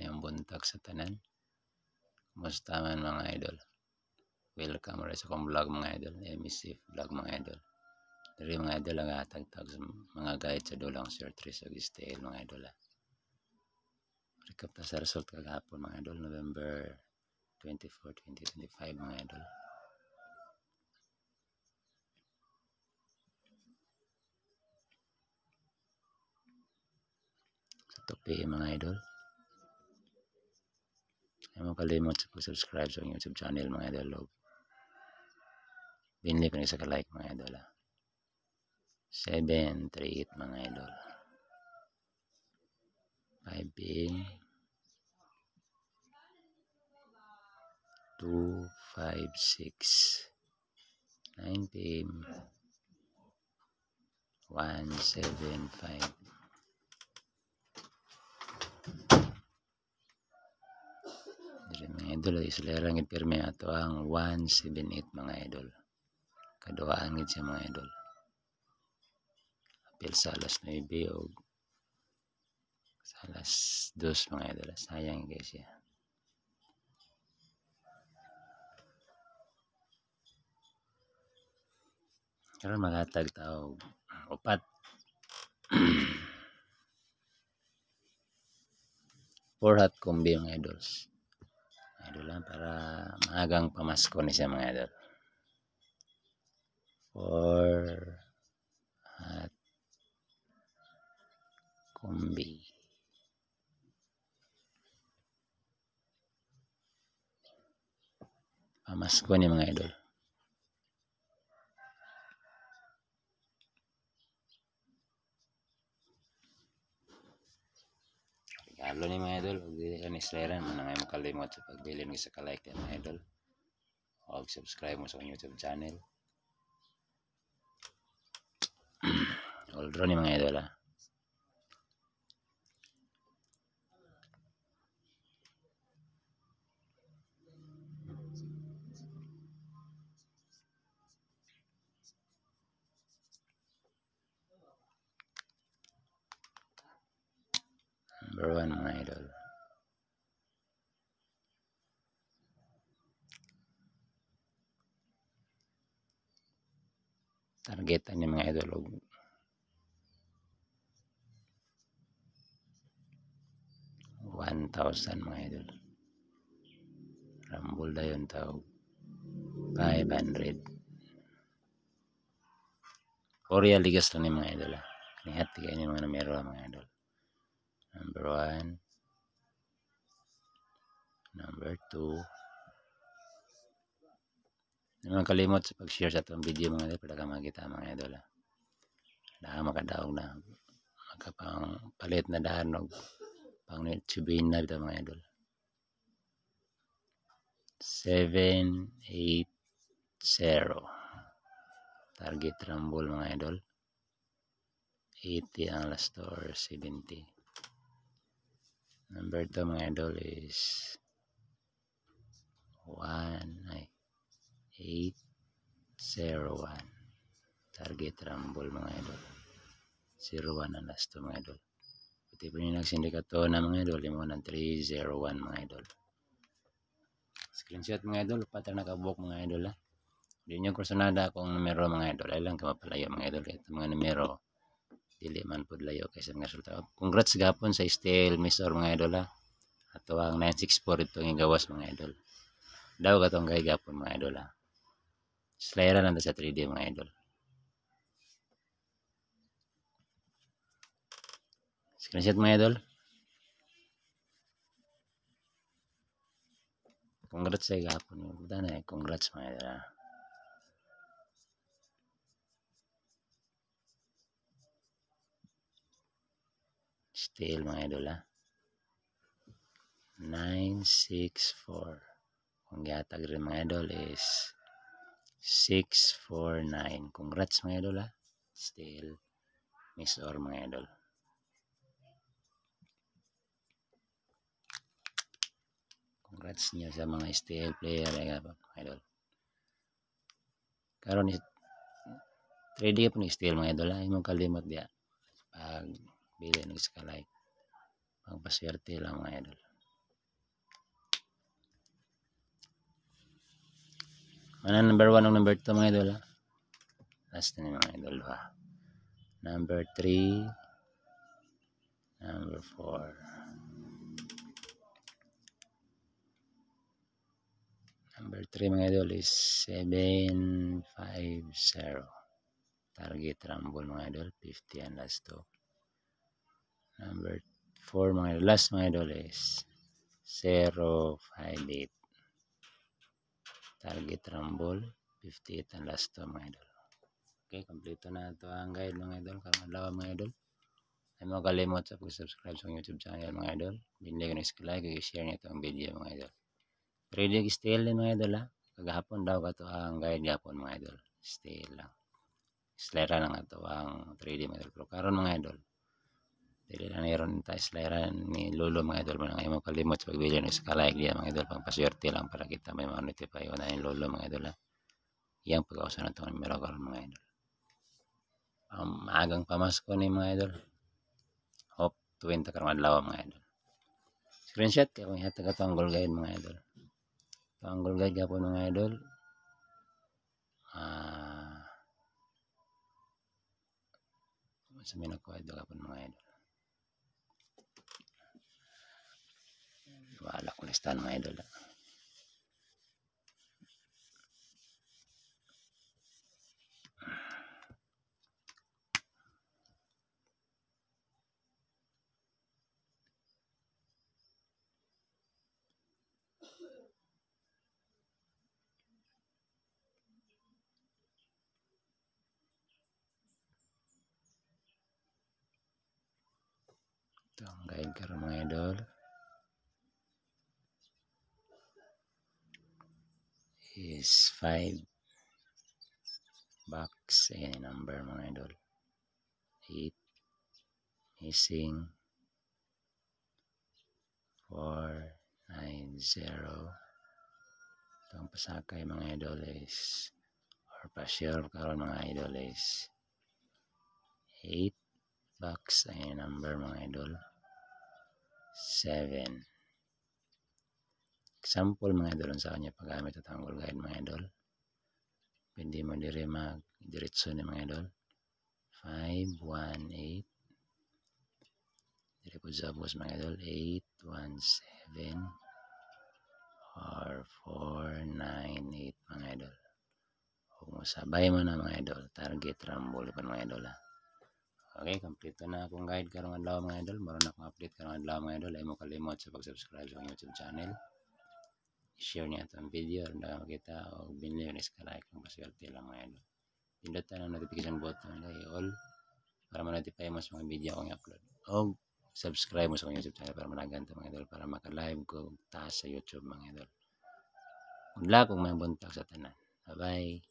Ayong buntag sa tanan. Kumusta man mga idol? Welcome ulit sa akong vlog mga idol. MSF vlog mga idol. Dari mga idol ang atag-tag sa mga guide sa dulang Sir Tris og style mga idol. Recap ta sa result kagahapon mga idol, November 24, 2025 mga idol. Sa topi mga idol. Ay mo kalimot sa pag-subscribe sa YouTube channel mga idol. Binli pa sa ka-like mga idol. 738 mga idol. 5 pm 256 9 pm 175 Dili mga idol isulera ngid pirmi ato ang 178 mga idol. Kaduaan ngid siya mga idol. Apil sa alas 9 o sa alas 2 mga idol. Sayang guys siya. Karon magatag tao upat. For hot combi mga idols. Idol lang para maagang pamasko ni siya mga idol. For hot combi. Pamasko ni mga idol. Regalo ni mga idol, huwag dili ka ni Sleran, manangay makalimot sa pagbilin sa ka-like ni mga idol. Huwag subscribe mo sa YouTube channel. All draw ni mga idol ha. Number 1 mga idol. Targetan ni mga idol og 1,000 mga idol. Rambol dayon tawag 500. Korea ligas lang ni mga idol. Nihat kayo ni mga numero mga idol. Number 1. Number 2. Naman kalimot sa pag-share sa itong video mga idol para ka makita mga idol. Dahil makadaog na. Magkapang palit na daan og pang tubin na ito mga idol. 780. Target rumble mga idol. 80 ang last or 70. Number 2 mga idol is 801. Target rumble mga idol. 01 ang last mga idol. Pati pa nyo nagsindikato na mga idol. Limo ng 301 mga idol. Screenshot mga idol. Pati nakabuk mga idol ha. Hindi nyo kursunada akong numero mga idol. Ay lang kamapalayo mga idol. Ito mga numero. Dili man po layo kaysa mga resulta. Congrats gapon sa style Mr. mga idol ha. Ato ang 964 itong igawas mga idol. Daw ka itong gapon mga idol ha. Slayera lang sa 3D mga idol. Screenshot mga idol. Congrats sa gapon. Congrats mga idol ha. Style mga idol ha. 964. Kung gihatag rin mga idol is 649. Congrats mga idol ha. Style Miss Or mga idol. Congrats niya sa mga style player mga idol. Karon ni 3D po ni style mga idol ha. Imong kalimot diya. Pag bili ng like. Pang paswerte lang mga idol. Mana number 1 o number 2 mga idol ha. Last na mga idol ha. Number 3. Number 4. Number 3 mga idol is 750. Target rumble mga idol 50 and last 2. Number 4 mga idol, last mga idol is 058. Target rumble 58 and last 2 mga idol. Okay, kompleto na ito ang guide mga idol. Karong adlaw mga idol. Ay mo kalimot sa pag-subscribe sa YouTube channel mga idol. Binili ko na like, i-share niyo itong video mga idol. Ready still din mga idol ha. Kagahapon daw ka to ang guide gapon mga idol. Still lang. Slera lang ato ang 3D mga idol. Pero karon mga idol. Dili na mayroon tayo slera ni Lolo mga idol. Mga ayaw mo kalimot sa pagbili ng like diya mga idol. Pangpaswerte lang para kita may ma-notify o na yung Lolo mga idol ha. Iyang pag-ausan na itong numero karon mga idol. Maagang pamasko ni mga idol. Hope tuwin ta karong adlaw mga idol. Screenshot kay kung ihatag ato ang goal guide mga idol. Ito ang goal guide gapon mga idol. Sa minakuha ito gapon mga idol. Wala ko listan mga idol. Ito ang guide karon mga idol. Is 5 box and number mga idol. 8 missing 490. Ito ang pasakay mga idol is or pa-share karon mga idol is 8 box and number mga idol 7. Example mga idol sa kanya paggamit at ang goal guide mga idol. Pwede mo dire mag-diretso ni mga idol. 518. Dire po sa boss mga idol. 817 or 498 mga idol. Kung sabay mo na mga idol. Target rumble pa mga idol ha. Okay, kompleto na akong guide karong adlaw mga idol. Maron akong update karong adlaw mga idol. Ay mo kalimot sa pag-subscribe sa YouTube channel. I-share niya itong video na makita o binili yung like ng paswerte lang mga idol. Pindutan ang notification button ay all para ma-notify mo sa mga video akong i-upload. O subscribe mo sa YouTube channel para managan ito mga idol para maka-live ko taas sa YouTube mga idol. Unla kung may buntag sa tanan. Bye-bye.